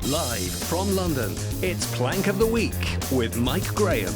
Live from London, it's Plank of the Week with Mike Graham.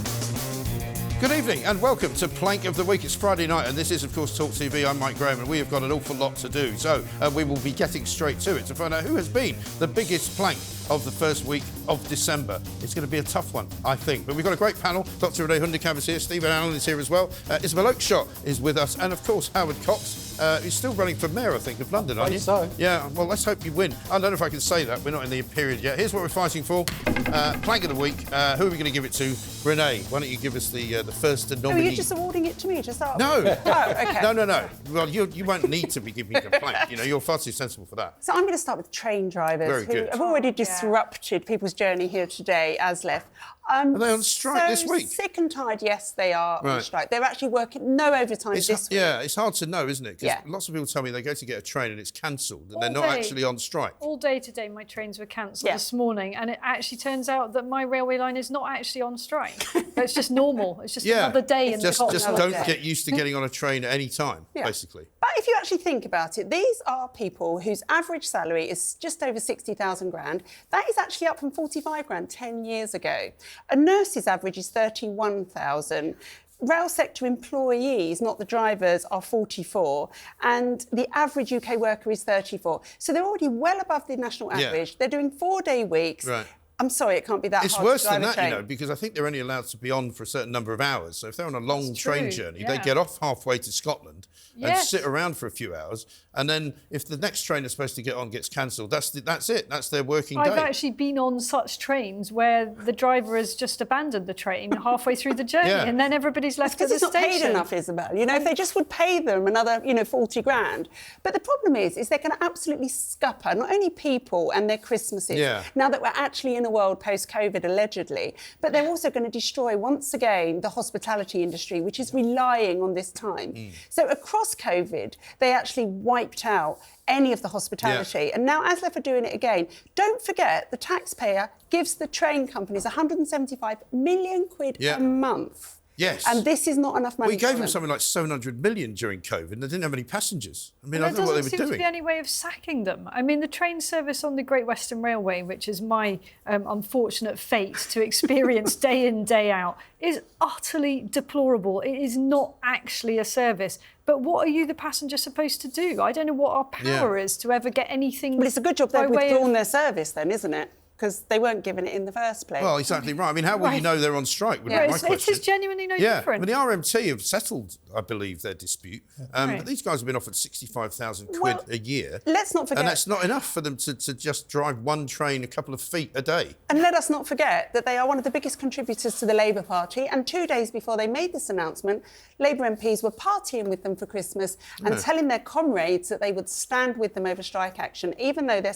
Good evening and welcome to Plank of the Week. It's Friday night and this is, of course, TalkTV. I'm Mike Graham and we have got an awful lot to do. So we will be getting straight to it to find out who has been the biggest plank of the first week of December. It's going to be a tough one, I think. But we've got a great panel. Dr. Renée Hoenderkamp is here. Stephen Allen is here as well. Isabel Oakeshott is with us. And, of course, Howard Cox, who's still running for mayor, I think, of London, aren't you? So. Yeah, well, let's hope you win. I don't know if I can say that. We're not in the period yet. Here's what we're fighting for. Plank of the Week. Who are we going to give it to? Renée, why don't you give us the first nominee? Oh, you're just awarding it to me to start No. with? Oh, OK. No. Well, you won't need to be giving me a plank. You know, you're far too sensible for that. So I'm going to start with train drivers Very who good. have already disrupted people's journey here today, ASLEF. Are they on strike this week? Sick and tired, yes, they are on Right. strike. They're actually working no overtime this week. Yeah, it's hard to know, isn't it? Because Yeah. lots of people tell me they go to get a train and it's cancelled and All they're not day. actually on strike. All day today, my trains were cancelled Yeah. this morning, and it actually turns out that my railway line is not actually on strike. It's just normal. It's just another day in just the just cold. don't day. get used to getting on a train at any time, Yeah. basically. But if you actually think about it, these are people whose average salary is just over 60,000 grand. That is actually up from 45 grand 10 years ago. A nurse's average is 31,000. Rail sector employees, not the drivers, are 44, and the average UK worker is 34. So they're already well above the national Yeah. average. They're doing 4-day weeks. Right. I'm sorry, it can't be that It's hard worse to drive than a that, train. you know, because I think they're only allowed to be on for a certain number of hours. So if they're on a long That's train true, journey, yeah. they get off halfway to Scotland and Yes. sit around for a few hours. And then if the next train they're supposed to get on gets cancelled, that's it. That's their working day. I've actually been on such trains where the driver has just abandoned the train halfway through the journey, Yeah. and then everybody's left at Because the it's not station. paid enough, Isabel. You know, if they just would pay them another, 40 grand. But the problem is they're going to absolutely scupper not only people and their Christmases, Yeah. now that we're actually in a world post-COVID, allegedly, but they're also going to destroy, once again, the hospitality industry, which is relying on this time. So across COVID, they actually wiped out any of the hospitality. Yeah. And now ASLEF are doing it again. Don't forget, the taxpayer gives the train companies 175 million quid Yeah. a month. Yes. And this is not enough money. We gave for them something like 700 million during COVID and they didn't have any passengers. I mean, I There don't know what they doesn't were seem to doing. be any way of sacking them. I mean, the train service on the Great Western Railway, which is my unfortunate fate to experience day in, day out, is utterly deplorable. It is not actually a service. But what are you, the passenger, supposed to do? I don't know what our power is to ever get anything. Well, it's a good job by they've way of- withdrawn their service then, isn't it? Because they weren't given it in the first place. Well, exactly right. I mean, how will you Right. know they're on strike? Would be Yeah, my it question. is genuinely no Yeah, different. but the RMT have settled, I believe, their dispute. Right. But these guys have been offered 65,000 quid Well, a year. let's not forget... And that's not enough for them to just drive one train a couple of feet a day. And let us not forget that they are one of the biggest contributors to the Labour Party. And 2 days before they made this announcement, Labour MPs were partying with them for Christmas and telling their comrades that they would stand with them over strike action, even though their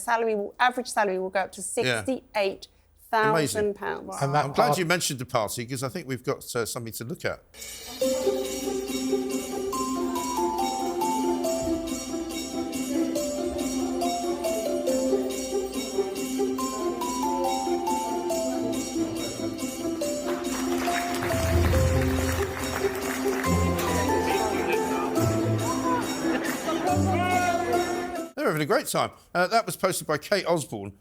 average salary will go up to £68,000. And that I'm glad you mentioned the party because I think we've got something to look at. They're having a great time. That was posted by Kate Osborne,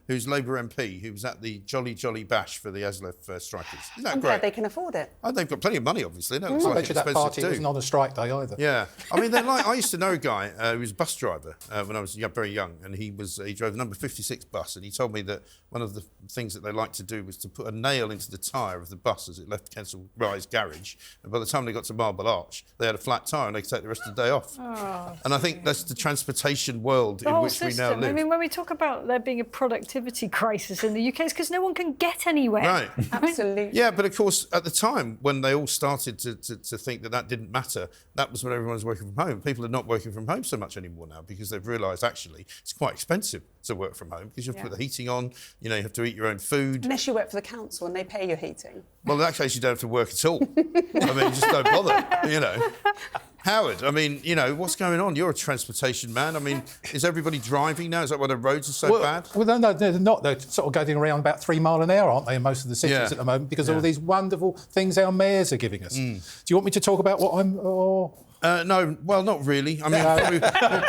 who's Labour MP, who was at the Jolly Jolly Bash for the ASLEF strikers. Isn't that I'm great? glad they can afford it. Oh, they've got plenty of money, obviously. That looks I like bet you that expensive party to do. wasn't on a strike day either. Yeah, I mean, they're like. I used to know a guy who was a bus driver when I was very young, and he drove the number 56 bus, and he told me that one of the things that they liked to do was to put a nail into the tyre of the bus as it left Kensal Rise garage, and by the time they got to Marble Arch, they had a flat tyre and they could take the rest of the day off. Oh. And I think that's the transportation world The in whole which we now system. live. I mean, when we talk about there being a productivity crisis in the UK, it's because no one can get anywhere. Right. Absolutely. Yeah, but of course, at the time when they all started to think that didn't matter, that was when everyone was working from home. People are not working from home so much anymore now because they've realised actually it's quite expensive to work from home because you have to put the heating on, you have to eat your own food. Unless you work for the council and they pay your heating. Well, in that case, you don't have to work at all. I mean, just don't bother, Howard, I mean, what's going on? You're a transportation man. I mean, is everybody driving now? Is that why the roads are so bad? Well, no, they're not. They're sort of going around about 3 miles an hour, aren't they, in most of the cities at the moment, because of all these wonderful things our mayors are giving us. Do you want me to talk about what I'm... No, well, not really. I mean,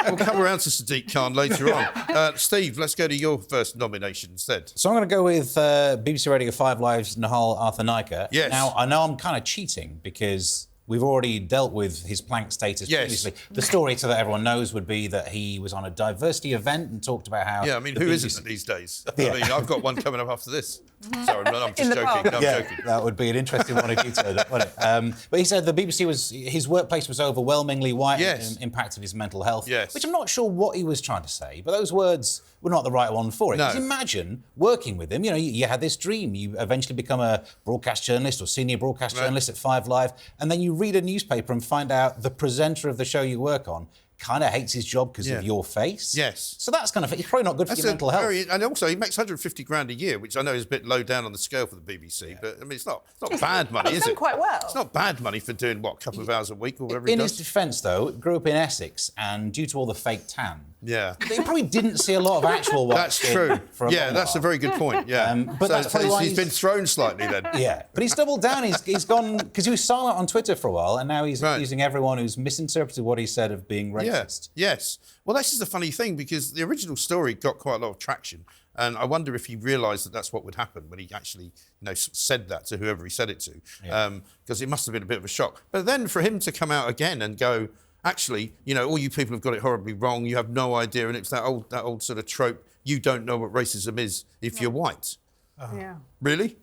we'll come around to Sadiq Khan later on. Steve, let's go to your first nomination instead. So I'm going to go with BBC Radio 5 Live's Nahal Arthur-Naika. Yes. Now, I know I'm kind of cheating because we've already dealt with his plank status previously. The story, so that everyone knows, would be that he was on a diversity event and talked about how... Yeah, I mean, who isn't these days? I mean, I've got one coming up after this. Sorry, I'm just joking. No, I'm joking. That would be an interesting one if you turned up, wouldn't it? But he said the BBC his workplace was overwhelmingly white and impacted his mental health, which I'm not sure what he was trying to say, but those words were not the right one for it. No. Just imagine working with him. You know, you had this dream. You eventually become a broadcast journalist or senior broadcast journalist at 5 Live, and then you read a newspaper and find out the presenter of the show you work on kind of hates his job because of your face. Yes. So that's kind of... It's probably not good for your mental health. And also, he makes 150 grand a year, which I know is a bit low down on the scale for the BBC, but, I mean, it's not bad money, is it? He's done quite well. It's not bad money for doing, what, a couple of hours a week or whatever he In does? his defence, though, grew up in Essex, and due to all the fake tan... Yeah. He probably didn't see a lot of actual white That's skin true. for a long That's while. a very good point, but that's probably why he's been thrown slightly then. Yeah, but he's doubled down. He's gone... Because he was silent on Twitter for a while, and now he's accusing everyone who's misinterpreted what he said of being racist. Yes. Well, this is the funny thing, because the original story got quite a lot of traction, and I wonder if he realised that that's what would happen when he actually, said that to whoever he said it to, because it must have been a bit of a shock. But then for him to come out again and go, actually, all you people have got it horribly wrong, you have no idea, and it's that old sort of trope, you don't know what racism is if you're white. Yeah. Really?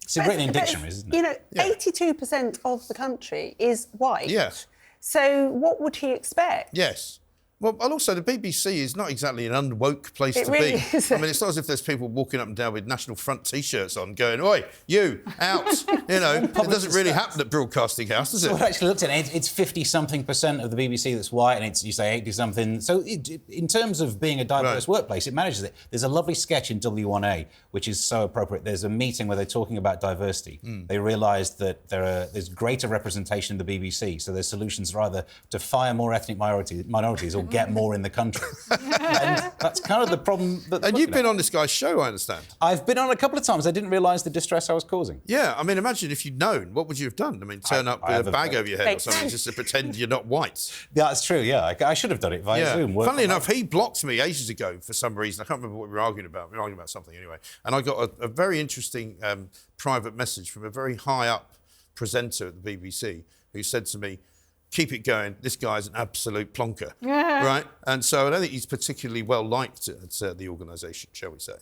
It's written in dictionaries, isn't it? 82% of the country is white. Yeah. So what would he expect? Yes. Well, and also the BBC is not exactly an unwoke place to really be. isn't. I mean, it's not as if there's people walking up and down with National Front T-shirts on going, oi, you, out. It doesn't really happen at Broadcasting House, does it? So I actually looked at it, it's 50-something% of the BBC that's white, and you say 80-something. So in terms of being a diverse workplace, it manages it. There's a lovely sketch in W1A, which is so appropriate. There's a meeting where they're talking about diversity. They realised that there's greater representation in the BBC, so their solutions are either to fire more ethnic minorities or get more in the country. And that's kind of the problem. And you've been on this guy's show, I understand. I've been on a couple of times. I didn't realise the distress I was causing. Yeah, I mean, imagine if you'd known. What would you have done? I mean, turn up with a bag over your head or something just to pretend you're not white. Yeah, that's true, yeah. I should have done it via Zoom. Funnily enough, he blocked me ages ago for some reason. I can't remember what we were arguing about. We were arguing about something anyway. And I got a very interesting private message from a very high-up presenter at the BBC who said to me, keep it going, this guy's an absolute plonker, right? And so I don't think he's particularly well-liked at the organisation, shall we say.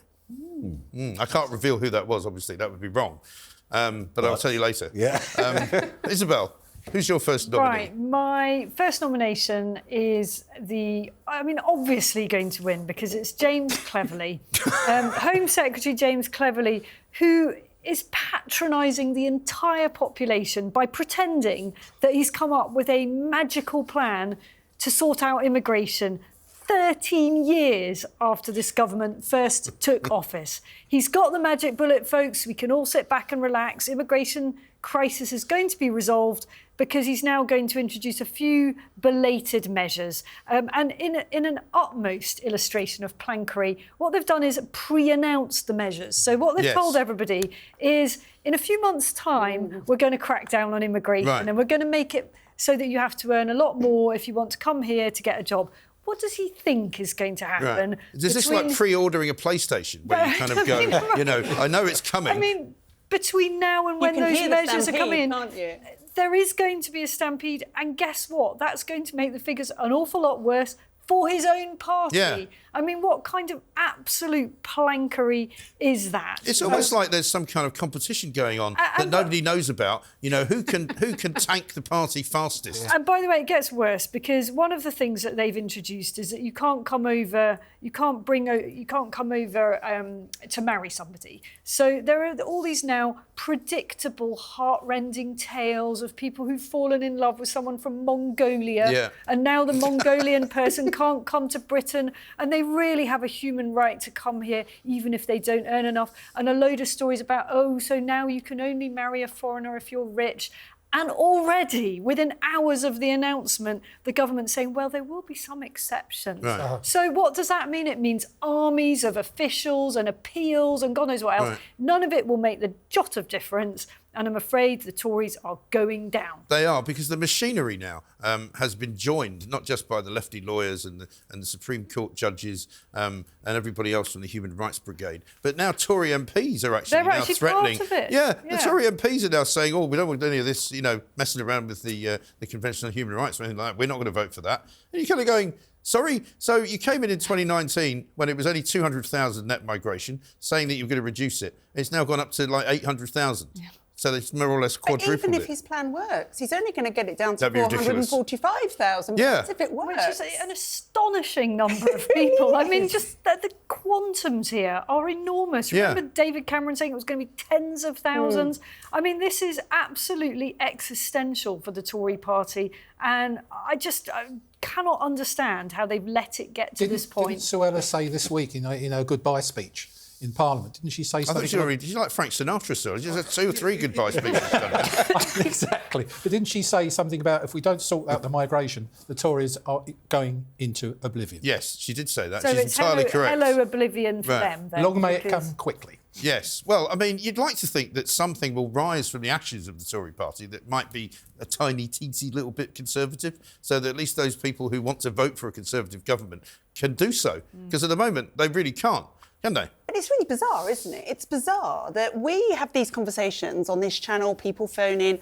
I can't reveal who that was, obviously, that would be wrong. But I'll tell you later. Yeah. Isabel, who's your first nominee? Right, my first nomination is obviously going to win because it's James Cleverly, Home Secretary James Cleverly, who is patronising the entire population by pretending that he's come up with a magical plan to sort out immigration 13 years after this government first took office. He's got the magic bullet, folks. We can all sit back and relax. Immigration crisis is going to be resolved because he's now going to introduce a few belated measures. And in an utmost illustration of plankery, what they've done is pre-announce the measures. So what they've told everybody is, in a few months' time, we're going to crack down on immigration and we're going to make it so that you have to earn a lot more if you want to come here to get a job. What does he think is going to happen? Right. Is this like pre-ordering a PlayStation, where you kind of go, I know it's coming? I mean, between now and when those measures are coming in, there is going to be a stampede, and guess what? That's going to make the figures an awful lot worse for his own party. Yeah. I mean, what kind of absolute plankery is that? It's almost like there's some kind of competition going on that nobody knows about. Who can tank the party fastest? And by the way, it gets worse because one of the things that they've introduced is that you can't come over to marry somebody. So there are all these now predictable, heart-rending tales of people who've fallen in love with someone from Mongolia, and now the Mongolian person can't come to Britain, and they really have a human right to come here even if they don't earn enough, and a load of stories about, so now you can only marry a foreigner if you're rich. And already, within hours of the announcement, the government's saying, well, there will be some exceptions. Right. So what does that mean? It means armies of officials and appeals and God knows what else. Right. None of it will make the jot of difference. And I'm afraid the Tories are going down. They are, because the machinery now has been joined, not just by the lefty lawyers and the Supreme Court judges and everybody else from the Human Rights Brigade, but now Tory MPs are actually They're actually threatening. part of it. Yeah, the Tory MPs are now saying, "Oh, we don't want any of this, messing around with the Convention on Human Rights or anything like that. We're not going to vote for that." And you're kind of going, sorry? So you came in 2019 when it was only 200,000 net migration, saying that you were going to reduce it. It's now gone up to like 800,000. Yeah. So it's more or less quadrupled it. Even if his plan works, he's only going to get it down to 445,000. Yeah. If it works. Which is an astonishing number of people. I mean, just the quantums here are enormous. Remember David Cameron saying it was going to be tens of thousands? I mean, this is absolutely existential for the Tory party. And I cannot understand how they've let it get to this point. Didn't Suella say this week in a goodbye speech in Parliament, didn't she say something? Did you like Frank Sinatra, sir? She had 2 or 3 goodbye speeches. Exactly. But didn't she say something about if we don't sort out the migration, the Tories are going into oblivion? Yes, she did say that. So She's it's entirely correct. Hello oblivion for them. Then, Long may it come quickly. Yes. Well, I mean, you'd like to think that something will rise from the ashes of the Tory party that might be a tiny, teensy little bit conservative, so that at least those people who want to vote for a Conservative government can do so. Because at the moment, they really can't. Can they? But it's really bizarre, isn't it? It's bizarre that we have these conversations on this channel, people phone in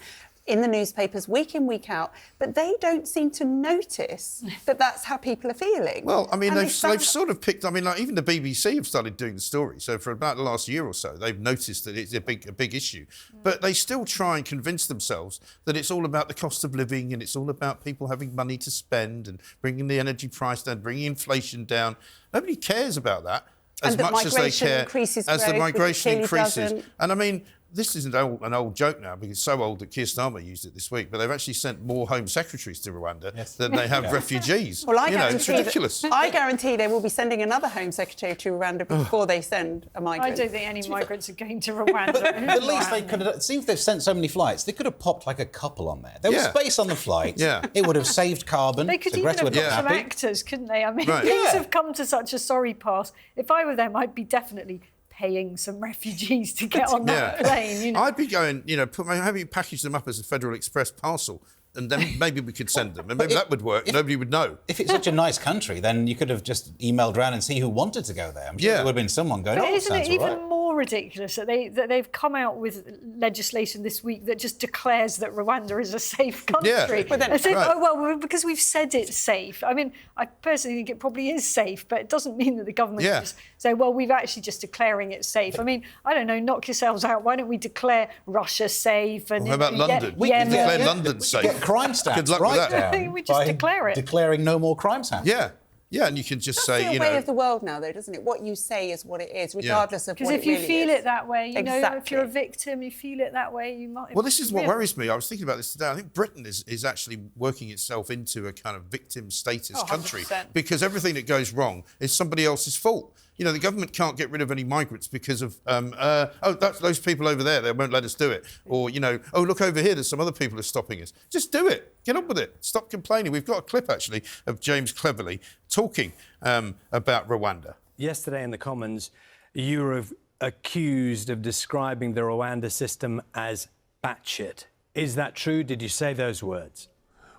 the newspapers week in, week out, but they don't seem to notice that that's how people are feeling. Well, I mean, they've sort of picked... I mean, like, even the BBC have started doing the story. So for about the last year or so, they've noticed that it's a big issue. But they still try and convince themselves that it's all about the cost of living and it's all about people having money to spend and bringing the energy price down, bringing inflation down. Nobody cares about that as much as they care as the migration increases. And I mean, this is an old joke now, because it's so old that Keir Starmer used it this week, but they've actually sent more Home Secretaries to Rwanda than they have refugees. Well, it's ridiculous. I guarantee they will be sending another Home Secretary to Rwanda before they send a migrant. I don't think any migrants are going to Rwanda. At least they could have... See, if they've sent so many flights, they could have popped like a couple on there. There was space on the flight. It would have saved carbon. They could even have got some actors, couldn't they? I mean, things have come to such a sorry pass. If I were them, I'd be definitely paying some refugees to get on that plane. I'd be going, have you package them up as a Federal Express parcel, and then maybe we could send them, and maybe that would work. Nobody would know. If it's such a nice country, then you could have just emailed around and see who wanted to go there. I'm sure there would have been someone going. But isn't it even more ridiculous that they've come out with legislation this week that just declares that Rwanda is a safe country? But then, because we've said it's safe. I mean, I personally think it probably is safe, but it doesn't mean that the government can just say, well, we've actually just declaring it safe. I mean, I don't know, knock yourselves out. Why don't we declare Russia safe? And how about London? We can declare London safe. Get crime stats. Good luck with that. We just declare it. Declaring no more crimes happening. Yeah, and you can just say, That's the way of the world now, though, doesn't it? What you say is what it is, regardless of what it really is. Because if you feel it that way, if you're a victim, you feel it that way, you might... Well, this is what worries me. I was thinking about this today. I think Britain is actually working itself into a kind of victim status country, 100%. because everything that goes wrong is somebody else's fault. The government can't get rid of any migrants because of, that's those people over there, they won't let us do it. Or, oh, look over here, there's some other people who are stopping us. Just do it. Get on with it. Stop complaining. We've got a clip, actually, of James Cleverly talking about Rwanda. Yesterday in the Commons, you were accused of describing the Rwanda system as batshit. Is that true? Did you say those words?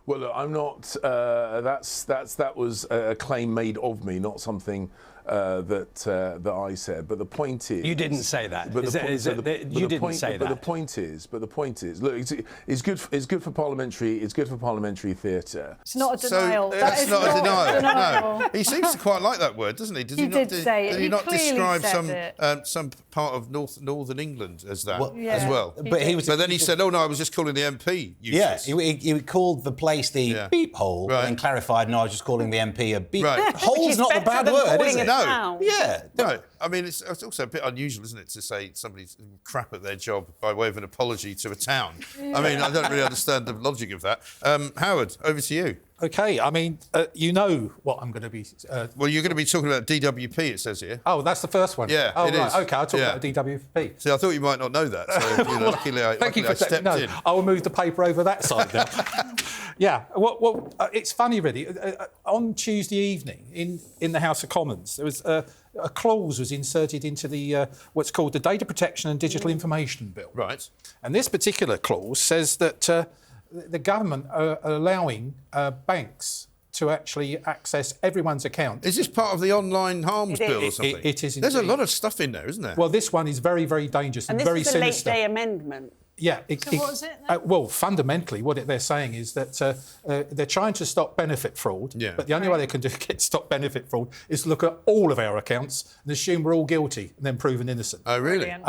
Well, look, I'm not. That was a claim made of me, not something that I said. But the point is, you didn't say that. But you didn't say that. But the point is, look, it's good for parliamentary. It's good for parliamentary theatre. It's not a denial. That's not a denial. No, he seems to quite like that word, doesn't he? Does he did say it. Did he not describe some part of northern England as that as well? But then he said, "Oh no, I was just calling the MP useless." Yeah, he called the place the beep hole, and clarified, "No, I was just calling the MP a beep." Hole's not the bad word, is it? No. I mean, it's also a bit unusual, isn't it, to say somebody's crap at their job by way of an apology to a town. I mean, I don't really understand the logic of that. Howard, over to you. OK, I mean, you know what I'm going to be... Well, you're going to be talking about DWP, it says here. Oh, that's the first one? Yeah, oh, it right. is. OK, I'll talk about DWP. See, I thought you might not know that. So, you know, luckily I stepped in. I will move the paper over that side now. Yeah, well, it's funny, really. On Tuesday evening, in the House of Commons, there was a clause was inserted into the what's called the Data Protection and Digital Information Bill. Right. And this particular clause says that the government are allowing banks to actually access everyone's account. Is this part of the online harms bill or something? It is. There's a indeed. lot of stuff in there, isn't there? Well, this one is very, very dangerous and, And this very is a sinister. late-day amendment. Yeah. So what is it then? Well, fundamentally, what they're saying is that they're trying to stop benefit fraud, but the only way they can stop benefit fraud is to look at all of our accounts and assume we're all guilty and then proven innocent. Oh, really? Brilliant.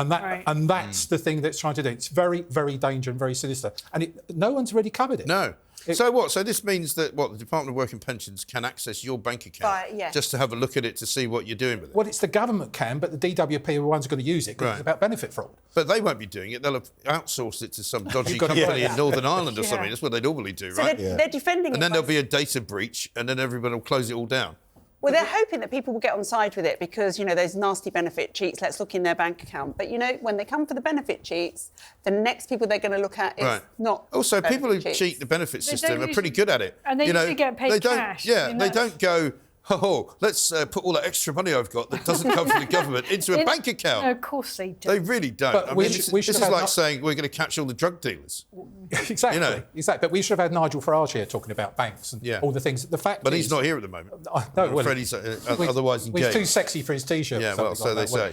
And that's the thing that's trying to do. It's very, very dangerous and very sinister. And no one's really covered it. No. So what? So this means that the Department of Work and Pensions can access your bank account just to have a look at it to see what you're doing with it? Well, it's the government can, but the DWP are the ones going to use it because it's about benefit fraud. But they won't be doing it. They'll have outsourced it to some dodgy company in Northern Ireland or something. That's what they normally do, So right? they're defending it. And then there'll be a data breach, and then everybody will close it all down. Well, they're hoping that people will get on side with it because, you know, those nasty benefit cheats, let's look in their bank account. But, you know, when they come for the benefit cheats, the next people they're going to look at is not Also, people who cheats. cheat the benefit system are pretty good at it. And they usually get paid they don't, cash. Yeah, they don't go, let's put all that extra money I've got that doesn't come from the government into a bank account. No, of course they don't. They really don't. But I we mean, should- this we should is have like not- saying we're going to catch all the drug dealers. Exactly. You know. Exactly. But we should have had Nigel Farage here talking about banks and all the things. The fact But is, he's not here at the moment. No, I'm well, afraid he's otherwise engaged. He's too sexy for his T-shirt. Yeah, well, so they say.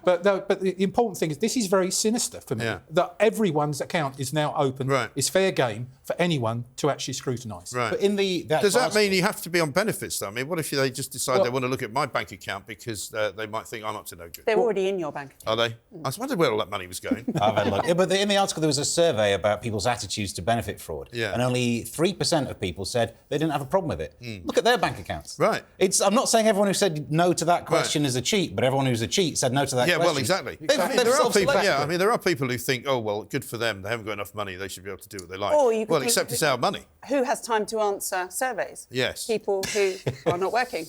But the important thing is this is very sinister for me. Yeah. That everyone's account is now open. Right. It's fair game for anyone to actually scrutinise. Right. But in Does that mean you have to be on benefits, though? I mean, what if they just decide they want to look at my bank account because they might think I'm up to no good? They're already in your bank account. Are they? I was wondering where all that money was going. I've had a look. Yeah, but in the article, there was a survey about people's attitudes to benefit fraud. Yeah. And only 3% of people said they didn't have a problem with it. Look at their bank accounts. Right. I'm not saying everyone who said no to that question is a cheat, but everyone who's a cheat said no to that question. Yeah, well, exactly. They've There are people, self-selected. I mean, there are people who think, oh, well, good for them. They haven't got enough money. They should be able to do what they like. Or you could Well, think except it's our money. Who has time to answer surveys? Yes. People who are not working.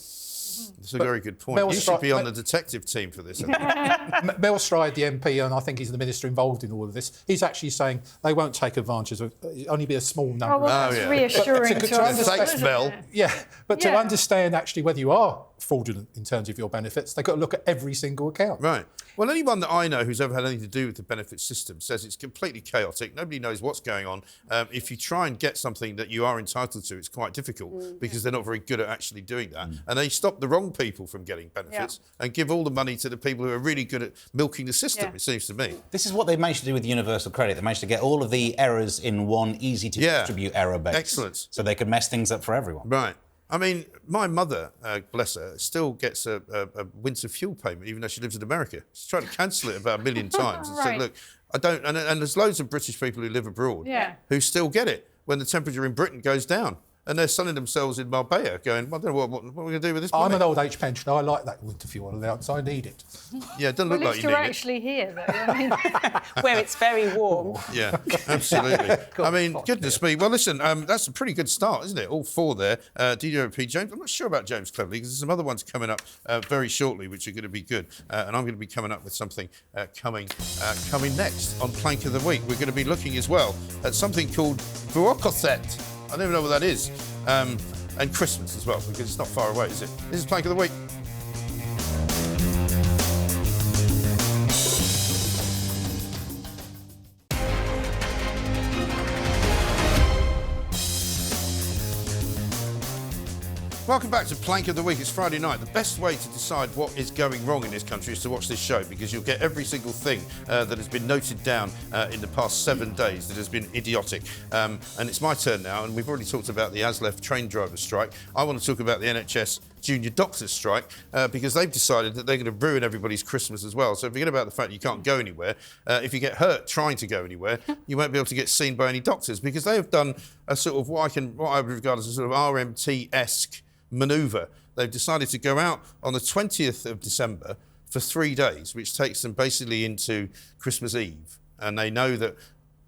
It's a very good point. Mel You should be Stri- on the detective team for this. I think. Mel Stride, the MP, and I think he's the minister involved in all of this, he's actually saying they won't take advantage of it. It'll only be a small number. Oh, well, that's yeah. reassuring But to to us. Thanks, isn't Mel. it? Yeah, but to Yeah. understand actually whether you are fraudulent in terms of your benefits, they've got to look at every single account. Right. Well, anyone that I know who's ever had anything to do with the benefit system says it's completely chaotic. Nobody knows what's going on. If you try and get something that you are entitled to, it's quite difficult because they're not very good at actually doing that. And they stop the wrong people from getting benefits and give all the money to the people who are really good at milking the system, it seems to me. This is what they managed to do with universal credit. They managed to get all of the errors in one easy-to-distribute error base. Excellent. So they could mess things up for everyone. Right. I mean, my mother, bless her, still gets a winter fuel payment, even though she lives in America. She's tried to cancel it about 1 million times and said, Right. look, I don't... And there's loads of British people who live abroad who still get it when the temperature in Britain goes down. And they're sunning themselves in Marbella going, well, I don't know what are we going to do with this money? I'm an old age pensioner. I like that winter fuel allowance. I need it. Yeah, it doesn't Well, look at like least you you're need actually here, though. I mean, Where it's very warm. it. Yeah, absolutely. I mean, goodness me. Well, listen, that's a pretty good start, isn't it? All four there. DWP James. I'm not sure about James Cleverly because there's some other ones coming up very shortly, which are going to be good. And I'm going to be coming up with something coming next on Plank of the Week. We're going to be looking as well at something called Oakeshott. I don't even know what that is. And Christmas as well, because it's not far away, is it? This is Plank of the Week. Welcome back to Plank of the Week. It's Friday night. The best way to decide what is going wrong in this country is to watch this show because you'll get every single thing that has been noted down in the past 7 days that has been idiotic. And it's my turn now, and we've already talked about the ASLEF train driver strike. I want to talk about the NHS junior doctors strike because they've decided that they're going to ruin everybody's Christmas as well. So forget about the fact you can't go anywhere. If you get hurt trying to go anywhere, you won't be able to get seen by any doctors because they have done a sort of what I would regard as a sort of RMT-esque manoeuvre. They've decided to go out on the 20th of December for 3 days, which takes them basically into Christmas Eve. And they know that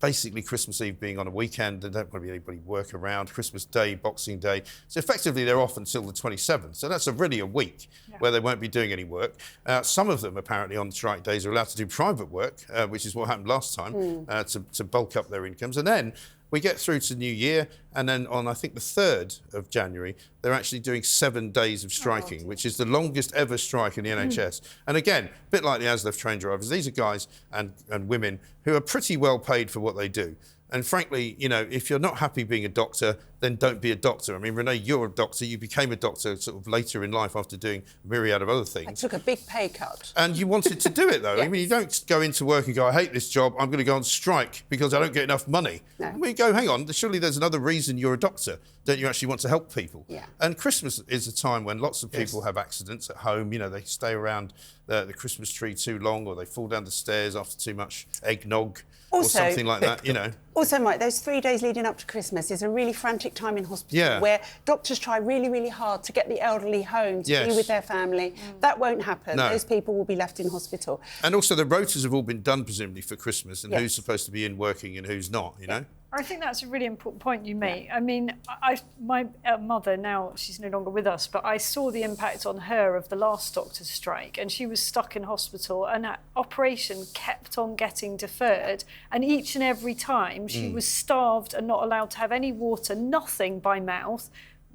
basically Christmas Eve being on a weekend, there don't want to be anybody work around, Christmas Day, Boxing Day. So effectively they're off until the 27th. So that's really a week where they won't be doing any work. Some of them apparently on strike days are allowed to do private work, which is what happened last time, to bulk up their incomes. And then we get through to New Year, and then on, I think, the 3rd of January, they're actually doing 7 days of striking, which is the longest ever strike in the NHS. And again, a bit like the ASLEF train drivers, these are guys and women who are pretty well paid for what they do. And frankly, you know, if you're not happy being a doctor, then don't be a doctor. I mean, Renee, you're a doctor. You became a doctor sort of later in life after doing a myriad of other things. I took a big pay cut. And you wanted to do it, though. Yes. I mean, you don't go into work and go, I hate this job, I'm going to go on strike because I don't get enough money. No. I mean, you go, hang on, surely there's another reason you're a doctor. Don't you actually want to help people? Yeah. And Christmas is a time when lots of people have accidents at home. You know, they stay around the Christmas tree too long, or they fall down the stairs after too much eggnog. Also, or something like that, you know. Also, Mike, those 3 days leading up to Christmas is a really frantic time in hospital where doctors try really, really hard to get the elderly home to be with their family. That won't happen. No. Those people will be left in hospital. And also the rotas have all been done, presumably, for Christmas, and who's supposed to be in working and who's not, you know? I think that's a really important point you make. I mean, my mother, now she's no longer with us, but I saw the impact on her of the last doctor's strike, and she was stuck in hospital, and that operation kept on getting deferred, and each and every time she was starved and not allowed to have any water, nothing by mouth,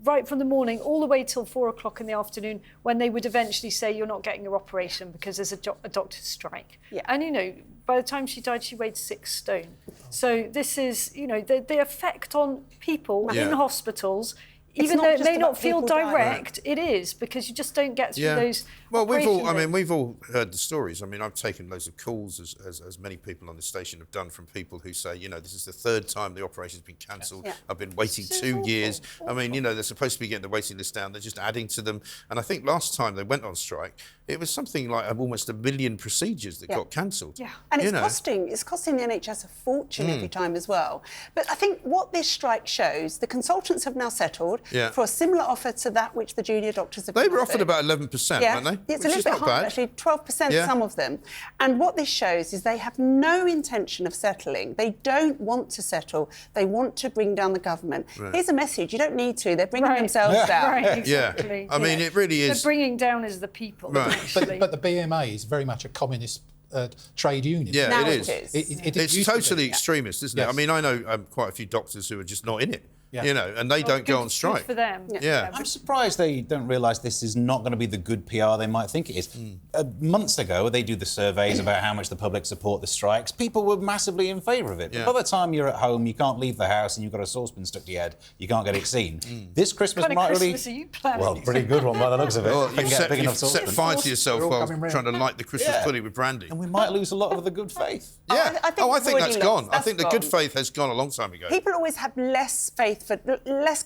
right from the morning all the way till 4 o'clock in the afternoon, when they would eventually say you're not getting your operation because there's a doctor's strike. Yeah. And, you know, by the time she died, she weighed 6 stone. So this is, you know, the effect on people in hospitals, even though it may not feel direct, it is, because you just don't get through those. Well, we've all heard the stories. I mean, I've taken loads of calls, as many people on the station have done, from people who say, you know, this is the 3rd time the operation's been cancelled. I've been waiting 2 years. I mean, you know, they're supposed to be getting the waiting list down. They're just adding to them. And I think last time they went on strike, it was something like almost 1 million procedures that got cancelled. Yeah. And it's costing the NHS a fortune every time as well. But I think what this strike shows, the consultants have now settled for a similar offer to that which the junior doctors have been They were offered about 11%, weren't they? It's a little bit higher, actually, 12%, some of them. And what this shows is they have no intention of settling. They don't want to settle. They want to bring down the government. Here's a message: you don't need to. They're bringing themselves down. Right, exactly. I mean, it really is. They're bringing down is the people, actually. But the BMA is very much a communist trade union. Yeah, now it is. It's totally extremist, isn't it? I mean, I know quite a few doctors who are just not in it. You know, and they don't go on strike. Good for them. I'm surprised they don't realise this is not going to be the good PR they might think it is. Months ago, they do the surveys about how much the public support the strikes. People were massively in favour of it. But by the time you're at home, you can't leave the house and you've got a saucepan stuck to your head, you can't get it seen. This Christmas What kind might of really... Christmas are you planning? Well, pretty good one by the looks of it. Well, you've set fire to yourself while coming round. trying to light the Christmas pudding with brandy. And we might lose a lot of the good faith. Yeah. I think that's gone. I think the good gone. faith has gone a long time ago. People always have less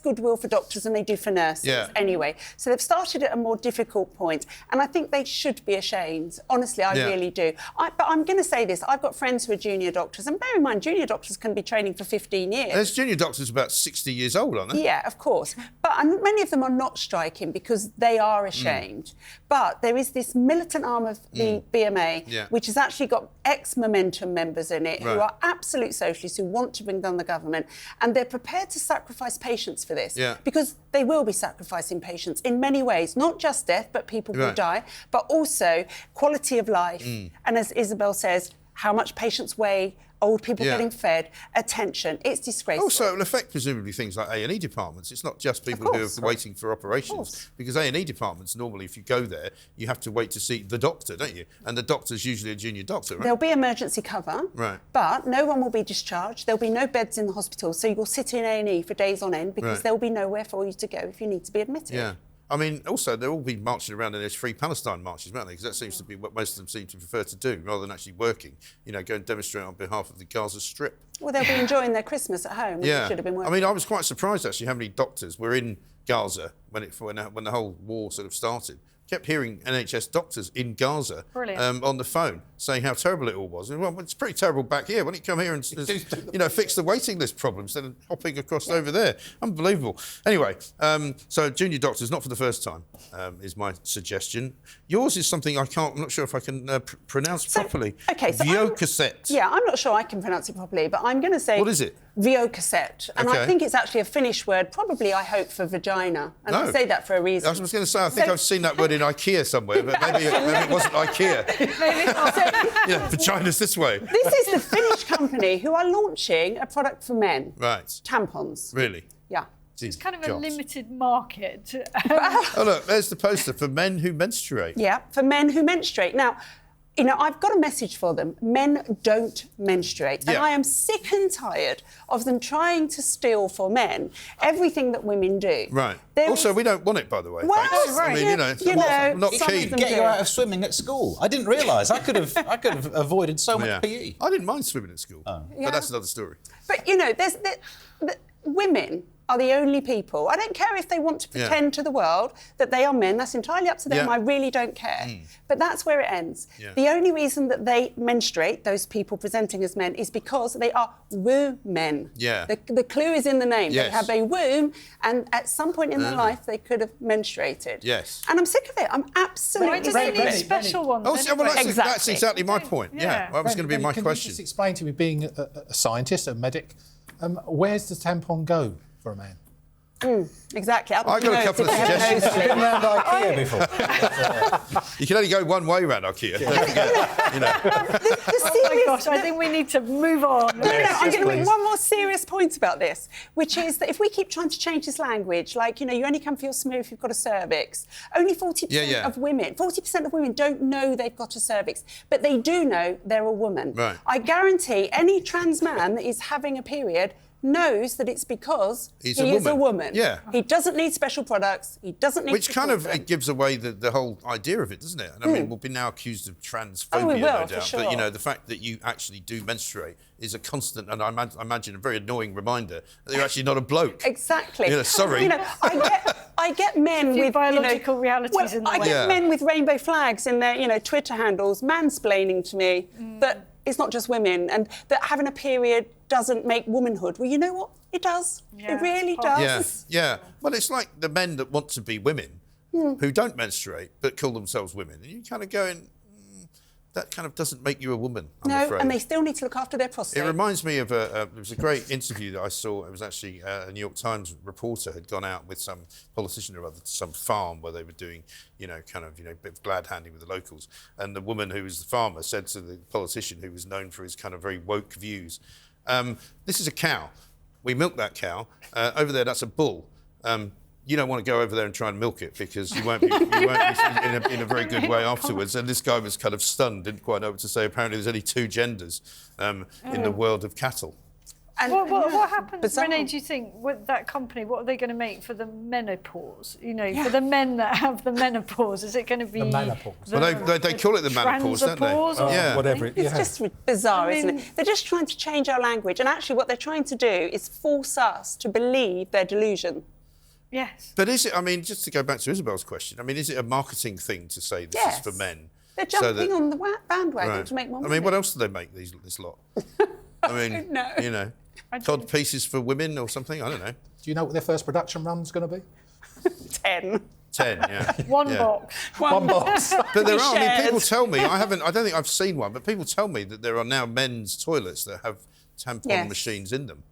goodwill for doctors than they do for nurses anyway. So they've started at a more difficult point, and I think they should be ashamed. Honestly, I really do. But I'm going to say this. I've got friends who are junior doctors, and bear in mind, junior doctors can be training for 15 years. There's junior doctors about 60 years old, aren't they? Yeah, of course. But many of them are not striking because they are ashamed. But there is this militant arm of the BMA, which has actually got ex-Momentum members in it who are absolute socialists who want to bring down the government, and they're prepared to sacrifice patients for this. Because they will be sacrificing patients in many ways, not just death, but people will die, but also quality of life. And as Isabel says, how much patients weigh, old people getting fed, attention. It's disgraceful. Also, it will affect presumably things like A&E departments. It's not just people who are waiting for operations, because A&E departments, normally, if you go there, you have to wait to see the doctor, don't you? And the doctor's usually a junior doctor, right? There'll be emergency cover, but no one will be discharged. There'll be no beds in the hospital, so you'll sit in A&E for days on end because there'll be nowhere for you to go if you need to be admitted. Yeah. I mean, also, they'll all be marching around in those Free Palestine marches, won't they? Because that seems to be what most of them seem to prefer to do, rather than actually working. You know, go and demonstrate on behalf of the Gaza Strip. Well, they'll be enjoying their Christmas at home. They should have been working. I mean, I was quite surprised, actually, how many doctors were in Gaza when the whole war sort of started, kept hearing NHS doctors in Gaza Brilliant. on the phone saying how terrible it all was. And, well, it's pretty terrible back here. Why don't you come here and fix the waiting list problem instead of hopping across over there? Unbelievable. Anyway, so junior doctors, not for the first time, is my suggestion. Yours is something I'm not sure if I can pronounce properly. Okay, so Oakeshott. Yeah, I'm not sure I can pronounce it properly, but I'm going to say... What is it? Oakeshott. And Okay. I think it's actually a Finnish word, probably, I hope, for vagina. And I say that for a reason. I was going to say, I think I've seen that word in IKEA somewhere, but maybe it wasn't IKEA. Maybe not. So, Vagina's this way. this is the Finnish company who are launching a product for men. Right. Tampons. Really? Yeah. It's kind of a limited market. Oh, look, there's the poster for men who menstruate. Yeah, for men who menstruate. Now, I've got a message for them. Men don't menstruate. And Yeah. I am sick and tired of them trying to steal for men everything that women do. Right. There Also, is- we don't want it, by the way. Well, thanks. I mean, not some keen. of them Get do. you out of swimming at school. I didn't realise. I could have avoided so much Yeah. PE. I didn't mind swimming at school, Yeah. but that's another story. But, women are the only people. I don't care if they want to pretend to the world that they are men. That's entirely up to them. Yeah. I really don't care. But that's where it ends. Yeah. The only reason that they menstruate, those people presenting as men, is because they are women. Yeah. The clue is in the name. Yes. They have a womb, and at some point in their life, they could have menstruated. Yes. And I'm sick of it. I'm absolutely Why do they sick of need it. special ones? Oh, well, anyway? that's exactly my point. Yeah. That was going to be my Can question. you just explain to me, being a scientist, a medic, where's the tampon go for a man? Exactly. Up I've got a nose couple if of they have a suggestions. nosebleed. Been round IKEA before. You can only go one way around IKEA. Don't forget, Oh my gosh, I think we need to move on. No, I'm going to make one more serious point about this, which is that if we keep trying to change this language, like, you only can feel smooth if you've got a cervix, only 40% of women, 40% of women don't know they've got a cervix, but they do know they're a woman. Right. I guarantee any trans man that is having a period knows that it's because He's he a is a woman. woman. Yeah. He doesn't need special products. He doesn't need which kind of support. it gives away the whole idea of it, doesn't it? And I mean, we'll be now accused of transphobia, Oh, we will, no for doubt. sure. But the fact that you actually do menstruate is a constant, and I imagine a very annoying reminder that you're actually not a bloke. Exactly. Sorry. I get men few with biological realities in the I way. get Yeah. men with rainbow flags in their Twitter handles mansplaining to me that it's not just women and that having a period doesn't make womanhood. Well, you know what? It does. Yeah, it really it's possible. does. Yeah. Well, it's like the men that want to be women who don't menstruate but call themselves women, and you kind of going, that kind of doesn't make you a woman, I'm No, afraid. and they still need to look after their prostate. It reminds me of there was a great interview that I saw. It was actually a New York Times reporter had gone out with some politician or other to some farm where they were doing, a bit of glad handing with the locals. And the woman who was the farmer said to the politician, who was known for his kind of very woke views, this is a cow. We milk that cow. Over there, that's a bull. You don't want to go over there and try and milk it because you won't be in a very good way afterwards. And this guy was kind of stunned, didn't quite know what to say. Apparently, there's only two genders in the world of cattle. And, What happens, bizarre. Renée, do you think, with that company, what are they going to make for the menopause? For the men that have the menopause, is it going to be... The menopause. Well, they call it the menopause, don't they? transopause or Yeah. Whatever It's just bizarre, isn't it? They're just trying to change our language. And actually, what they're trying to do is force us to believe their delusion. Yes. But is it, just to go back to Isabel's question, is it a marketing thing to say this Yes. is for men? They're So jumping that- on the bandwagon Right. to make more money. what else do they make this lot? don't know. Cod pieces for women or something? I don't know. Do you know what their first production run's going to be? 10. 10, yeah. One Yeah. box. One box. But there are, shares. people tell me, I don't think I've seen one, but people tell me that there are now men's toilets that have tampon Yes. machines in them.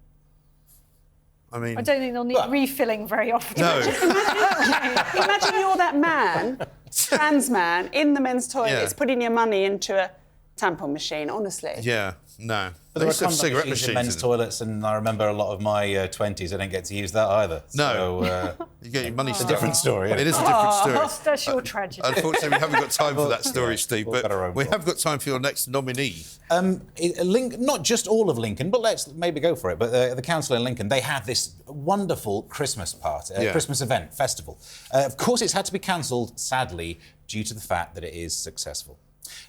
I don't think they'll need refilling very often. No. Imagine you're that man, trans man, in the men's toilets, Yeah. putting your money into a tampon machine, honestly. Yeah, no. But They there are used to have condom cigarette machines machines in men's in them. toilets, and I remember a lot of my 20s. I didn't get to use that either. No. So, You get your money it's a different story. It is a different story. That's your tragedy. Unfortunately, we haven't got time for that story, Steve, we've got our but own we blog. have got time for your next nominee. Not just all of Lincoln, but let's maybe go for it. But the council in Lincoln, they had this wonderful Christmas party, Yeah. Christmas event, festival. Of course, it's had to be cancelled, sadly, due to the fact that it is successful.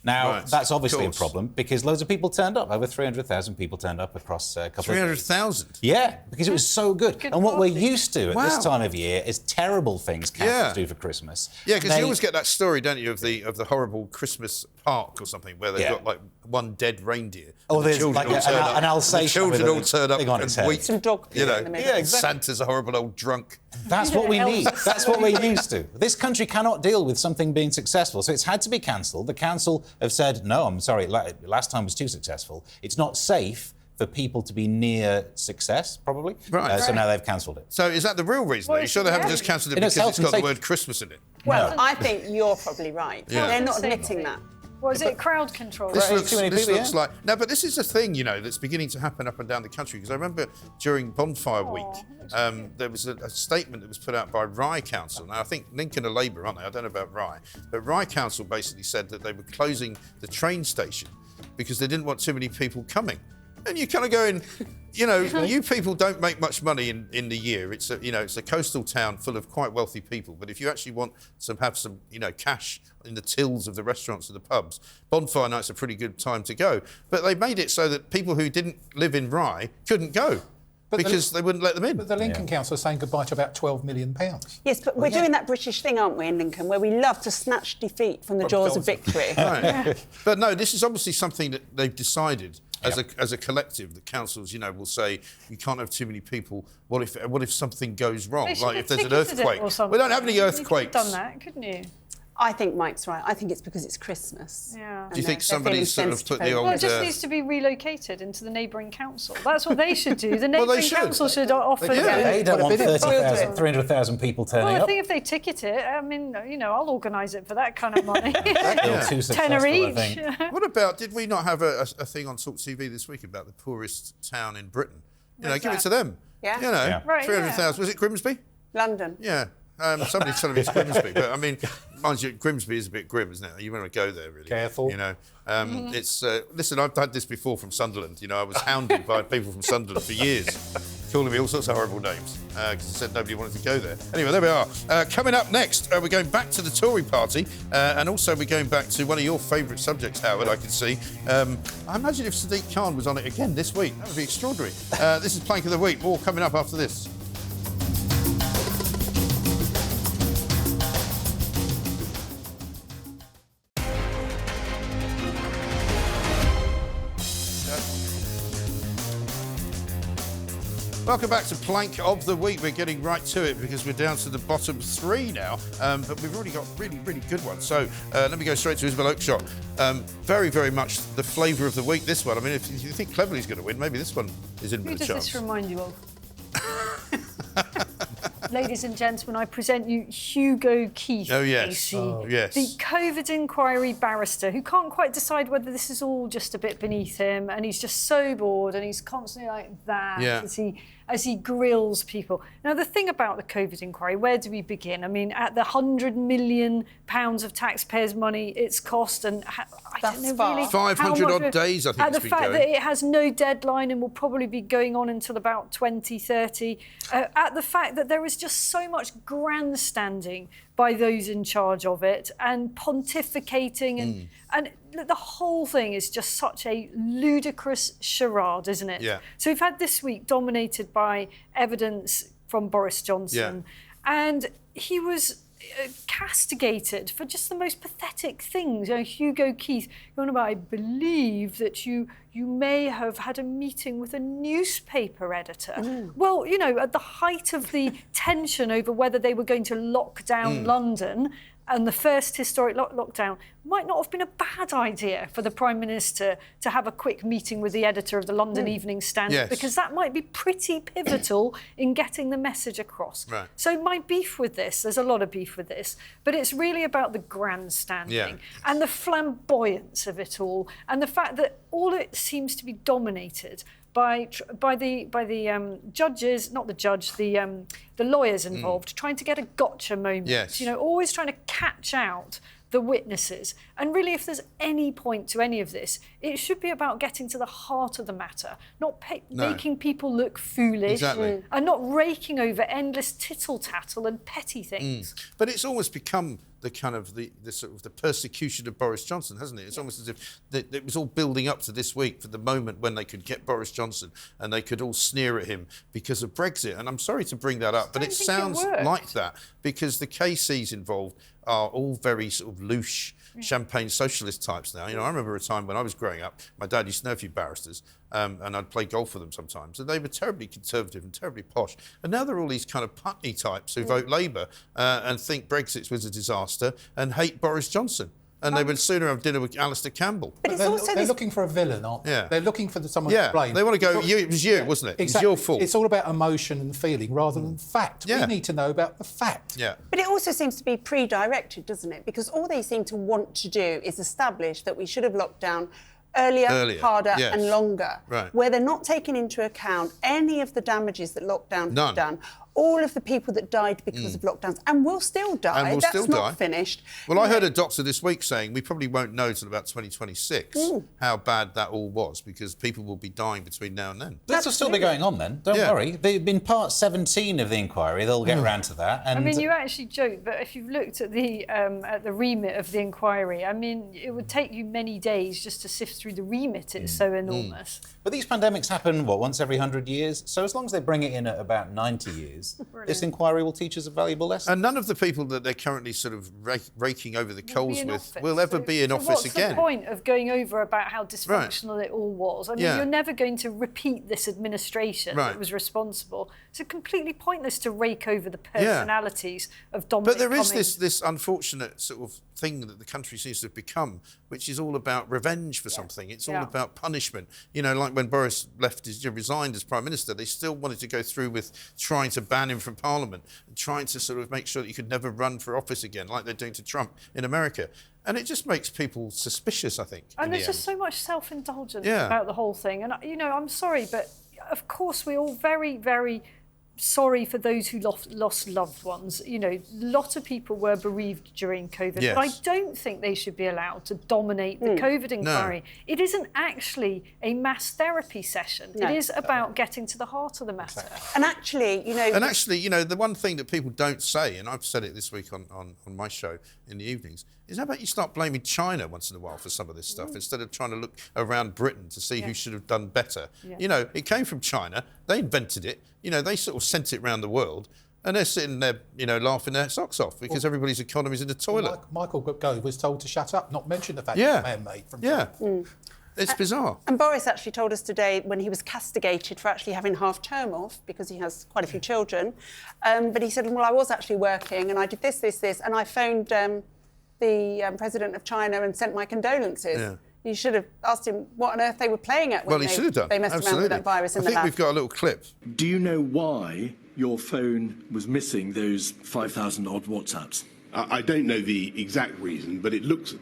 Now, Right, that's obviously a of course. problem because loads of people turned up. Over 300,000 people turned up across a couple of days. 300,000? Yeah, because it was so good. Good And what we're party. used to at Wow. this time of year is terrible things councils Yeah. do for Christmas. Yeah, because They- you always get that story, don't you, of the horrible Christmas park or something where they've Yeah. got like one dead reindeer. Oh, and the there's children like all an- turn up. an Alsatian The children with a all turn up thing on and its head. weep. Some dog pee You know, in the middle. Yeah, exactly. Santa's a horrible old drunk. That's what we Yeah, need. That's what we're used to. This country cannot deal with something being successful, so it's had to be cancelled. The council have said, no, I'm sorry, last time was too successful. It's not safe for people to be near success, probably. Right. So now they've cancelled it. So is that the real reason? Well, Are you sure they haven't yeah. just cancelled it It is because health it's and got the safety. word Christmas in it? Well, No. I think you're probably right. Yeah. They're not Safety. admitting that. Was it crowd control? This Right, looks, too many this people, looks yeah. like... No, but this is a thing, you know, that's beginning to happen up and down the country. Because I remember during Bonfire Week, there was a statement that was put out by Rye Council. Now, I think Lincoln are Labour, aren't they? I don't know about Rye. But Rye Council basically said that they were closing the train station because they didn't want too many people coming. And you're kind of going, you know, you people don't make much money in the year. It's a coastal town full of quite wealthy people. But if you actually want to have some, cash in the tills of the restaurants or the pubs, Bonfire Night's a pretty good time to go. But they made it so that people who didn't live in Rye couldn't go because they wouldn't let them in. But the Lincoln Council are saying goodbye to about £12 million. Yes, but we're doing that British thing, aren't we, in Lincoln, where we love to snatch defeat from the jaws of victory. Right. But no, this is obviously something that they've decided as a collective. The councils, will say you can't have too many people. What if something goes wrong? They should Like have if there's an ticketed it earthquake. or something. We don't have any You could have earthquakes. done that, couldn't you? I think Mike's right. I think it's because it's Christmas. Yeah. And Do you think they're somebody's feeling sort of put the sensitive old- Well, it just uh, needs to be relocated into the neighbouring council. That's what they should do. The neighbouring should. council should offer. They them- They don't want bit of 30,000, 300,000 people turning Well, I up. think if they ticket it, I mean, I'll organise it for that kind of money. They're too successful, Tenner I each. think. What about? Did we not have a thing on Talk TV this week about the poorest town in Britain? Where's Give it that? to them. Yeah. Yeah. Right, 300,000. Was it Grimsby? London. Yeah. Somebody's telling me it's Grimsby, but I mean, mind you, Grimsby is a bit grim, isn't it? You want to go there, really. Careful. It's listen. I've had this before from Sunderland. I was hounded by people from Sunderland for years, calling me all sorts of horrible names because I said nobody wanted to go there. Anyway, there we are. Coming up next, we're going back to the Tory party, and also we're going back to one of your favourite subjects, Howard. I can see. I imagine if Sadiq Khan was on it again this week, that would be extraordinary. This is Plank of the Week. More coming up after this. Welcome back to Plank of the Week. We're getting right to it because we're down to the bottom three now, but we've already got really, really good ones. So let me go straight to Isabel Oakeshott. Very, very much the flavour of the week, this one. I mean, if you think Cleverly's going to win, maybe this one is in Who with a does chance. this remind you of? Ladies and gentlemen, I present you Hugo Keith. Oh, yes. AC, Oh, yes. The COVID inquiry barrister who can't quite decide whether this is all just a bit beneath him, and he's just so bored and he's constantly like that Yeah. as he grills people. Now, the thing about the COVID inquiry, where do we begin? I mean, at the £100 million of taxpayers' money it's cost, and I don't know far. really 500 how odd much days, I think at it's the been fact going. that it has no deadline and will probably be going on until about 2030. At the fact that there is just so much grandstanding by those in charge of it and pontificating and the whole thing is just such a ludicrous charade, isn't it? Yeah. So we've had this week dominated by evidence from Boris Johnson, and he was castigated for just the most pathetic things. Hugo Keith going about, I believe that you may have had a meeting with a newspaper editor. Well, at the height of the tension over whether they were going to lock down London, and the first historic lockdown, might not have been a bad idea for the Prime Minister to have a quick meeting with the editor of the London Evening Standard, because that might be pretty pivotal in getting the message across. Right. So my beef with this, there's a lot of beef with this, but it's really about the grandstanding and the flamboyance of it all, and the fact that all it seems to be dominated by the judges, not the judge, the lawyers involved, trying to get a gotcha moment. Yes. Always trying to catch out the witnesses. And really, if there's any point to any of this, it should be about getting to the heart of the matter, not making people look foolish Exactly. and not raking over endless tittle-tattle and petty things. But it's almost become the kind of the sort of the persecution of Boris Johnson, hasn't it? It's almost as if it was all building up to this week for the moment when they could get Boris Johnson and they could all sneer at him because of Brexit. And I'm sorry to bring that up, but it sounds like that because the KCs involved are all very sort of loose champagne socialist types now. You know, I remember a time when I was growing up, my dad used to know a few barristers, and I'd play golf with them sometimes, and they were terribly conservative and terribly posh. And now they're all these kind of Putney types who vote Labour and think Brexit was a disaster and hate Boris Johnson. And they would sooner have dinner with Alistair Campbell. But they're looking for a villain, aren't they? Yeah. They're looking for someone to blame. They want to go, it was you, wasn't it? Exactly. It was your fault. It's all about emotion and feeling rather than fact. Yeah. We need to know about the fact. Yeah. But it also seems to be pre-directed, doesn't it? Because all they seem to want to do is establish that we should have locked down earlier, harder and longer, where they're not taking into account any of the damages that lockdowns have done, all of the people that died because of lockdowns and will still die. And will That's still not die. finished. Well, I heard a doctor this week saying we probably won't know till about 2026 how bad that all was because people will be dying between now and then. This will still be going on then, don't worry. They've been part 17 of the inquiry, they'll get around to that. And I mean, you actually joke, but if you've looked at the remit of the inquiry, I mean, it would take you many days just to sift through the remit. It's so enormous. But these pandemics happen, once every 100 years? So as long as they bring it in at about 90 years, this inquiry will teach us a valuable lesson. And none of the people that they're currently sort of raking over the coals with will ever be in office again. What's the point of going over about how dysfunctional it all was? I mean, you're never going to repeat this administration that was responsible. It's completely pointless to rake over the personalities of Dominic But there is Cummings. this unfortunate sort of thing that the country seems to have become, which is all about revenge for something. It's all about punishment. You know, like when Boris resigned as Prime Minister, they still wanted to go through with trying to ban him from Parliament and trying to sort of make sure that he could never run for office again, like they're doing to Trump in America. And it just makes people suspicious, I think. And there's just so much self-indulgence about the whole thing. And, you know, I'm sorry, but of course we're all very, very sorry for those who lost loved ones. You know, a lot of people were bereaved during COVID, but I don't think they should be allowed to dominate the COVID inquiry. No. It isn't actually a mass therapy session. No. It is about getting to the heart of the matter. And actually, you know... the one thing that people don't say, and I've said it this week on my show in the evenings, is how about you start blaming China once in a while for some of this stuff instead of trying to look around Britain to see who should have done better. Yeah. You know, it came from China. They invented it. You know, they sort of sent it around the world. And they're sitting there, you know, laughing their socks off because everybody's economy's in the toilet. Michael Gove was told to shut up, not mention the fact that man-made from China. It's bizarre. And Boris actually told us today when he was castigated for actually having half term off because he has quite a few children. But he said, well, I was actually working and I did this, and I phoned the president of China and sent my condolences. Yeah. You should have asked him what on earth they were playing at when he should have done. They messed around with that virus in the lab. I think we've got a little clip. Do you know why your phone was missing those 5,000 odd WhatsApps? I don't know the exact reason, but it looks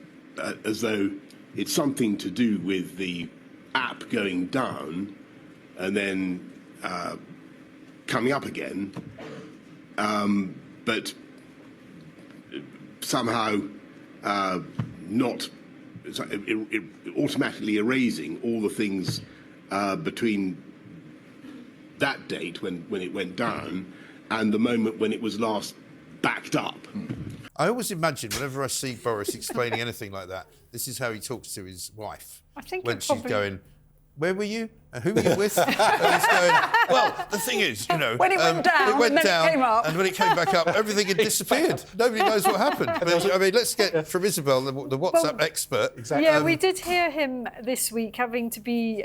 as though it's something to do with the app going down and then coming up again, but somehow not automatically erasing all the things between that date when it went down and the moment when it was last backed up. I always imagine whenever I see Boris explaining anything like that, this is how he talks to his wife. I think when she's going, where were you? And who were you with? And he's going, well, the thing is, you know... When it went down, and then it came up. And when it came back up, everything had disappeared. Nobody knows what happened. But, I mean, let's get from Isabel, the WhatsApp expert. Exactly. Yeah, we did hear him this week having to be...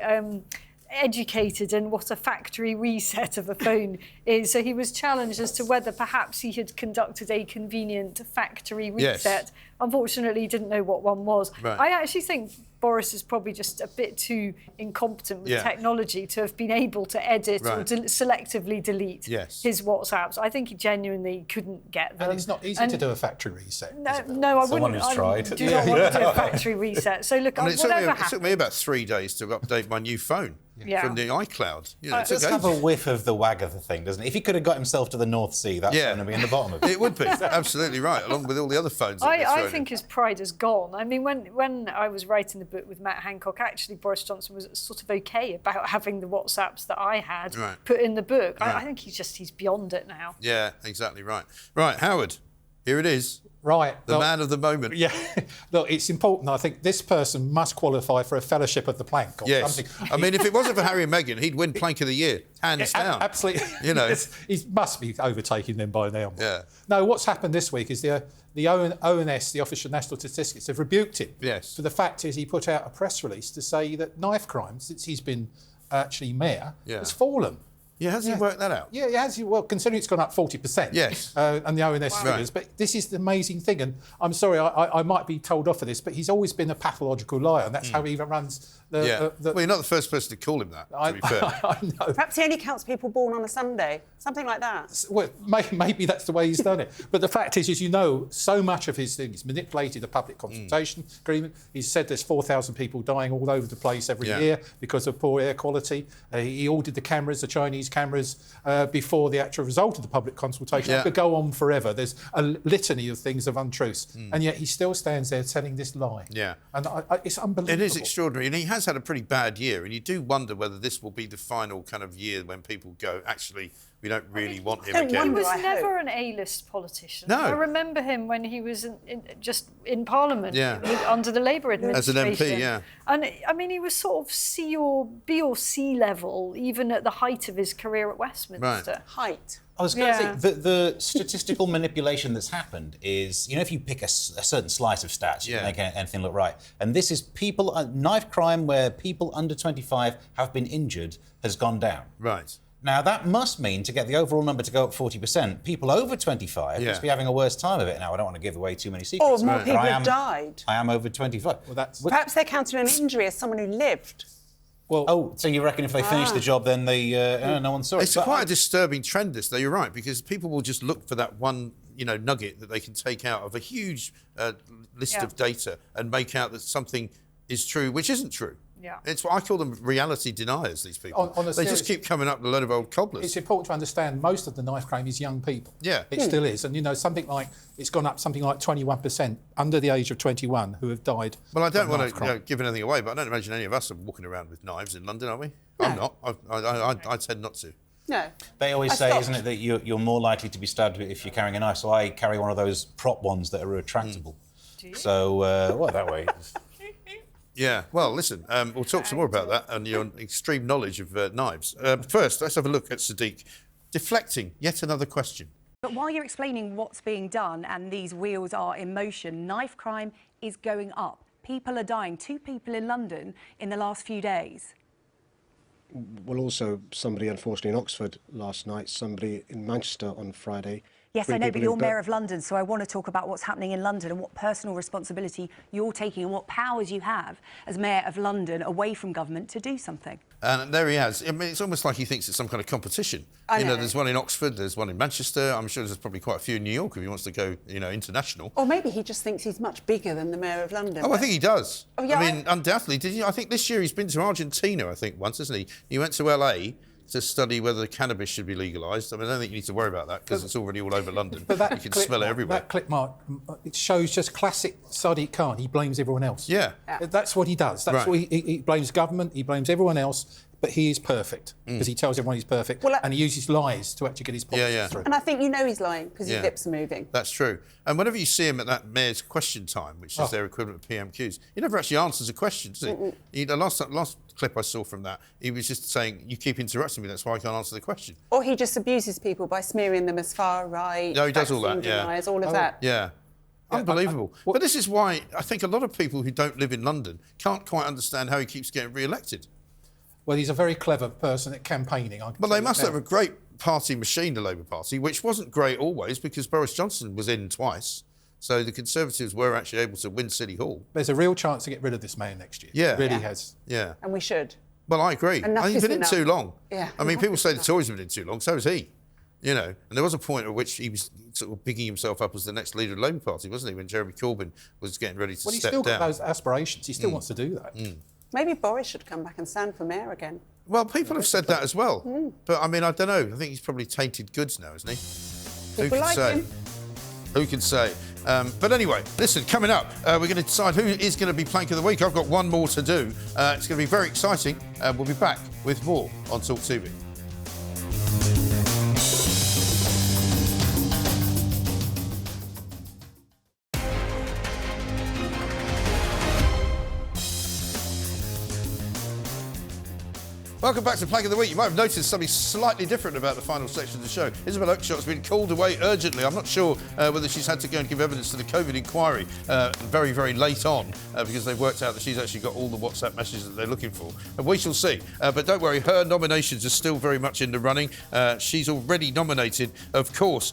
educated in what a factory reset of a phone is. So he was challenged as to whether perhaps he had conducted a convenient factory reset. Yes. Unfortunately, he didn't know what one was. Right. I actually think Boris is probably just a bit too incompetent with technology to have been able to edit or selectively delete his WhatsApps. I think he genuinely couldn't get them. And it's not easy to do a factory reset. No, I Someone wouldn't. Who's tried. Do not want to do a factory reset. So look, it took me about 3 days to update my new phone. From the iCloud. You know, it does have a whiff of the wag of the thing, doesn't it? If he could have got himself to the North Sea, that's going to be in the bottom of it. It would be, absolutely right, along with all the other phones. I think his pride is gone. I mean, when I was writing the book with Matt Hancock, actually Boris Johnson was sort of okay about having the WhatsApps that I had put in the book. I think he's beyond it now. Yeah, exactly right. Right, Howard. Here it is. Right. The man of the moment. Yeah. Look, it's important. I think this person must qualify for a fellowship of the plank or something. I mean, if it wasn't for Harry and Meghan, he'd win Plank of the Year, hands down. Absolutely. You know. He must be overtaking them by now. Yeah. No, what's happened this week is the ONS, the Office of National Statistics, have rebuked him. Yes. For the fact is he put out a press release to say that knife crime, since he's been actually mayor, has fallen. Yeah, has he worked that out? Yeah, it has. Well, considering it's gone up 40%. Yes. And the ONS figures. But this is the amazing thing. And I'm sorry, I might be told off for this, but he's always been a pathological liar. And that's how he even runs the... Well, you're not the first person to call him that, to be fair. I know. Perhaps he only counts people born on a Sunday, something like that. Well, maybe that's the way he's done it. But the fact is, you know, so much of his thing, he's manipulated the public consultation agreement. He's said there's 4,000 people dying all over the place every year because of poor air quality. He ordered the cameras, the Chinese cameras, before the actual result of the public consultation. It could go on forever. There's a litany of things of untruths. And yet he still stands there telling this lie. Yeah. And it's unbelievable. It is extraordinary. And he has had a pretty bad year. And you do wonder whether this will be the final kind of year when people go, actually, we don't really want him again. He was never an A-list politician. No. I remember him when he was just in Parliament under the Labour administration. As an MP, yeah. And I mean, he was sort of C or B or C level, even at the height of his career at Westminster. Height. I was going to say, the statistical manipulation that's happened is, you know, if you pick a certain slice of stats, you can make anything look right. And this is knife crime where people under 25 have been injured has gone down. Right. Now, that must mean, to get the overall number to go up 40%, people over 25 must be having a worse time of it. Now, I don't want to give away too many secrets. Or more people have died. I am over 25. Well, perhaps they're counting an injury as someone who lived. Well, so you reckon if they finish the job, then they no one saw it? It's quite a disturbing trend, this, though. You're right, because people will just look for that one, nugget that they can take out of a huge list of data and make out that something is true, which isn't true. Yeah. It's what I call them reality deniers, these people. They just keep coming up with a load of old cobblers. It's important to understand most of the knife crime is young people. Yeah. It still is. And, it's gone up something like 21% under the age of 21 who have died. Well, I don't want to give anything away, but I don't imagine any of us are walking around with knives in London, are we? No. I'm not. I tend not to. No. They always say, isn't it, that you're more likely to be stabbed if you're carrying a knife. So I carry one of those prop ones that are retractable. Do you? So, that way... Yeah, well, listen, we'll talk some more about that and your extreme knowledge of knives. First, let's have a look at Sadiq deflecting yet another question. But while you're explaining what's being done and these wheels are in motion, knife crime is going up. People are dying. 2 people in London in the last few days. Well, also somebody, unfortunately, in Oxford last night, somebody in Manchester on Friday. Yes, I know, but you're Mayor of London, so I want to talk about what's happening in London and what personal responsibility you're taking and what powers you have as Mayor of London away from government to do something. And there he has. I mean, it's almost like he thinks it's some kind of competition. I know. There's one in Oxford, there's one in Manchester. I'm sure there's probably quite a few in New York if he wants to go, international. Or maybe he just thinks he's much bigger than the Mayor of London. Oh, I think he does. Oh, yeah, I mean, undoubtedly. I think this year he's been to Argentina, I think, once, hasn't he? He went to LA to study whether cannabis should be legalised. I mean, I don't think you need to worry about that because it's already all over London. But that you can smell it everywhere. That clip, Mark, it shows just classic Sadiq Khan. He blames everyone else. Yeah. That's what he does. That's what he blames government, he blames everyone else, but he is perfect because he tells everyone he's perfect and he uses lies to actually get his policies through. And I think he's lying because his lips are moving. That's true. And whenever you see him at that Mayor's question time, which is their equivalent of PMQs, he never actually answers a question, does he? The last clip I saw from that, he was just saying, you keep interrupting me, that's why I can't answer the question. Or he just abuses people by smearing them as far right. No, he does all that, deniers, all of that. Yeah. Unbelievable. But this is why I think a lot of people who don't live in London can't quite understand how he keeps getting re-elected. Well, he's a very clever person at campaigning. Well, they must have a great party machine, the Labour Party, which wasn't great always because Boris Johnson was in twice. So the Conservatives were actually able to win City Hall. There's a real chance to get rid of this man next year. Yeah. It really has. Yeah. And we should. Well, I agree. I think he's been in too long. Yeah. I mean, people say the Tories have been in too long, so has he. And there was a point at which he was sort of bigging himself up as the next leader of the Labour Party, wasn't he, when Jeremy Corbyn was getting ready to step down. Well, he's still got those aspirations. He still wants to do that. Maybe Boris should come back and stand for mayor again. Well, people have said that as well. But, I mean, I don't know. I think he's probably tainted goods now, isn't he? People like him. Who can say? But anyway, listen, coming up, we're going to decide who is going to be Plank of the Week. I've got one more to do. It's going to be very exciting. We'll be back with more on TalkTV. Welcome back to Plank of the Week. You might have noticed something slightly different about the final section of the show. Isabel Oakeshott has been called away urgently. I'm not sure whether she's had to go and give evidence to the COVID inquiry very, very late on because they've worked out that she's actually got all the WhatsApp messages that they're looking for. And we shall see. But don't worry, her nominations are still very much in the running. She's already nominated, of course,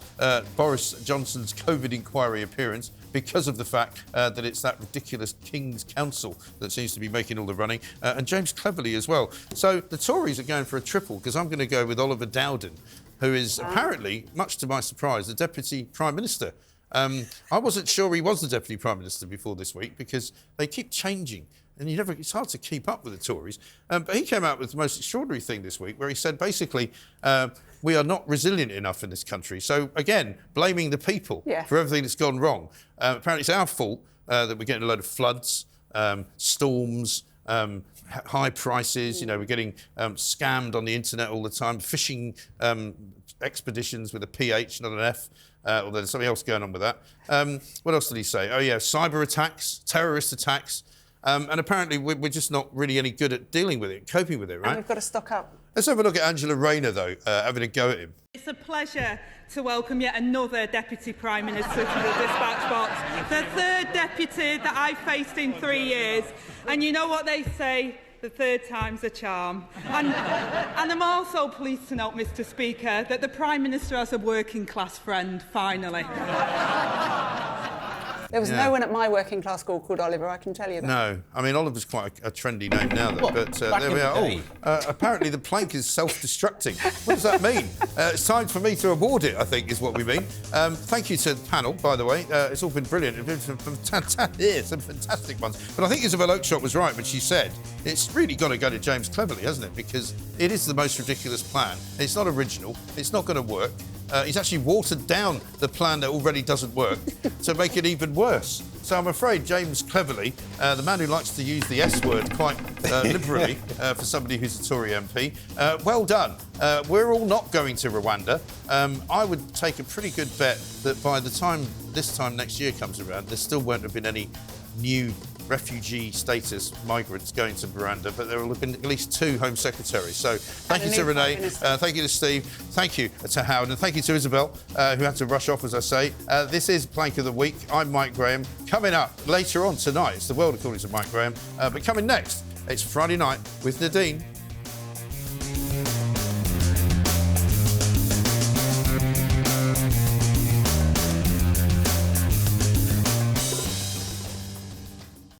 Boris Johnson's COVID inquiry appearance, because of the fact that it's that ridiculous King's Council that seems to be making all the running, and James Cleverly as well. So the Tories are going for a triple, because I'm going to go with Oliver Dowden, who is apparently, much to my surprise, the Deputy Prime Minister. I wasn't sure he was the Deputy Prime Minister before this week, because they keep changing. And it's hard to keep up with the Tories. But he came out with the most extraordinary thing this week, where he said, basically, we are not resilient enough in this country. So, again, blaming the people for everything that's gone wrong. Apparently it's our fault that we're getting a load of floods, storms, high prices. You know, we're getting scammed on the internet all the time, fishing expeditions with a PH, not an F. Or there's something else going on with that. What else did he say? Oh, yeah, cyber attacks, terrorist attacks. And apparently we're just not really any good at dealing with it, coping with it, right? And we've got to stock up. Let's have a look at Angela Rayner, though, having a go at him. It's a pleasure to welcome yet another Deputy Prime Minister to the dispatch box. The third deputy that I've faced in 3 years. And you know what they say, the third time's a charm. And I'm also pleased to note, Mr Speaker, that the Prime Minister has a working class friend, finally. There was no one at my working class school called Oliver, I can tell you that. No. I mean, Oliver's quite a trendy name now, though. But there we are. Apparently the plank is self-destructing. What does that mean? It's time for me to award it, I think, is what we mean. Thank you to the panel, by the way. It's all been brilliant. It's been some fantastic ones. But I think Isabel Oakeshott was right when she said it's really got to go to James Cleverly, hasn't it? Because it is the most ridiculous plan. It's not original. It's not going to work. He's actually watered down the plan that already doesn't work to make it even worse. So I'm afraid James Cleverly, the man who likes to use the S word quite liberally for somebody who's a Tory MP, well done. We're all not going to Rwanda. I would take a pretty good bet that by the time this time next year comes around, there still won't have been any new refugee status migrants going to Rwanda, but there will have been at least 2 Home Secretaries. So thank you to Renée, thank you to Steve, thank you to Howard, and thank you to Isabel, who had to rush off, as I say. This is Plank of the Week. I'm Mike Graham. Coming up later on tonight, it's The World According to Mike Graham. But coming next, it's Friday Night with Nadine.